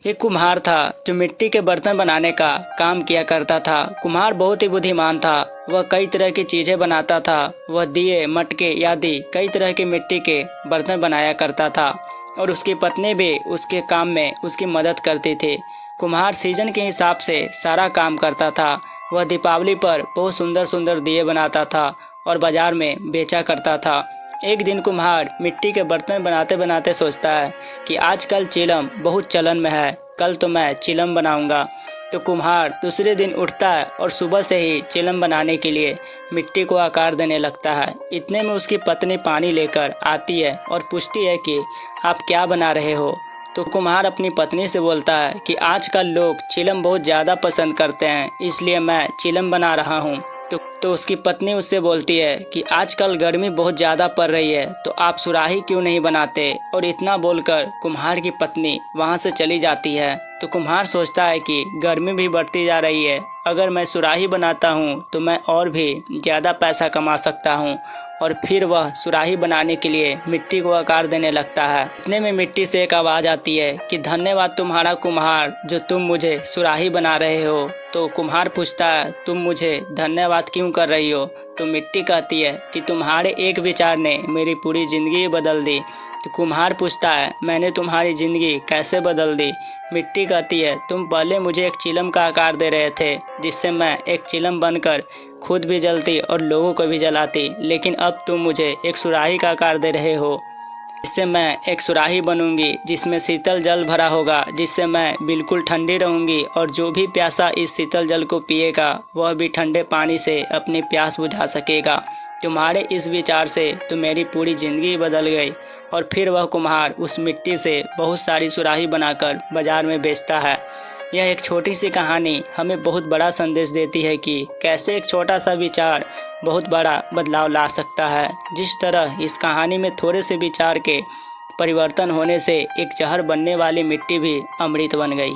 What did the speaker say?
एक कुम्हार था जो मिट्टी के बर्तन बनाने का काम किया करता था। कुम्हार बहुत ही बुद्धिमान था। वह कई तरह की चीजें बनाता था। वह दिए, मटके आदि कई तरह के मिट्टी के बर्तन बनाया करता था और उसकी पत्नी भी उसके काम में उसकी मदद करती थी। कुम्हार सीजन के हिसाब से सारा काम करता था। वह दीपावली पर बहुत सुंदर सुंदर दिए बनाता था और बाजार में बेचा करता था। एक दिन कुम्हार मिट्टी के बर्तन बनाते बनाते सोचता है कि आजकल चिलम बहुत चलन में है, कल तो मैं चिलम बनाऊंगा। तो कुम्हार दूसरे दिन उठता है और सुबह से ही चिलम बनाने के लिए मिट्टी को आकार देने लगता है। इतने में उसकी पत्नी पानी लेकर आती है और पूछती है कि आप क्या बना रहे हो। तो कुम्हार अपनी पत्नी से बोलता है कि आजकल लोग चिलम बहुत ज़्यादा पसंद करते हैं, इसलिए मैं चिलम बना रहा हूँ। तो उसकी पत्नी उससे बोलती है कि आजकल गर्मी बहुत ज़्यादा पड़ रही है, तो आप सुराही क्यों नहीं बनाते। और इतना बोलकर कुम्हार की पत्नी वहाँ से चली जाती है। तो कुम्हार सोचता है कि गर्मी भी बढ़ती जा रही है, अगर मैं सुराही बनाता हूँ तो मैं और भी ज़्यादा पैसा कमा सकता हूँ। और फिर वह सुराही बनाने के लिए मिट्टी को आकार देने लगता है। इतने में मिट्टी से एक आवाज़ आती है कि धन्यवाद तुम्हारा कुम्हार, जो तुम मुझे सुराही बना रहे हो। तो कुम्हार पूछता है तुम मुझे धन्यवाद क्यों कर रही हो। तो मिट्टी कहती है कि तुम्हारे एक विचार ने मेरी पूरी ज़िंदगी बदल दी। तो कुम्हार पूछता है मैंने तुम्हारी ज़िंदगी कैसे बदल दी। मिट्टी कहती है तुम पहले मुझे एक चिलम का आकार दे रहे थे, जिससे मैं एक चिलम बनकर खुद भी जलती और लोगों को भी जलाती, लेकिन अब तुम मुझे एक सुराही का आकार दे रहे हो, इससे मैं एक सुराही बनूंगी जिसमें शीतल जल भरा होगा, जिससे मैं बिल्कुल ठंडी रहूंगी और जो भी प्यासा इस शीतल जल को पिएगा वह भी ठंडे पानी से अपनी प्यास बुझा सकेगा। तुम्हारे इस विचार से तो मेरी पूरी ज़िंदगी बदल गई। और फिर वह कुम्हार उस मिट्टी से बहुत सारी सुराही बनाकर बाजार में बेचता है। यह एक छोटी सी कहानी हमें बहुत बड़ा संदेश देती है कि कैसे एक छोटा सा विचार बहुत बड़ा बदलाव ला सकता है। जिस तरह इस कहानी में थोड़े से विचार के परिवर्तन होने से एक जहर बनने वाली मिट्टी भी अमृत बन गई।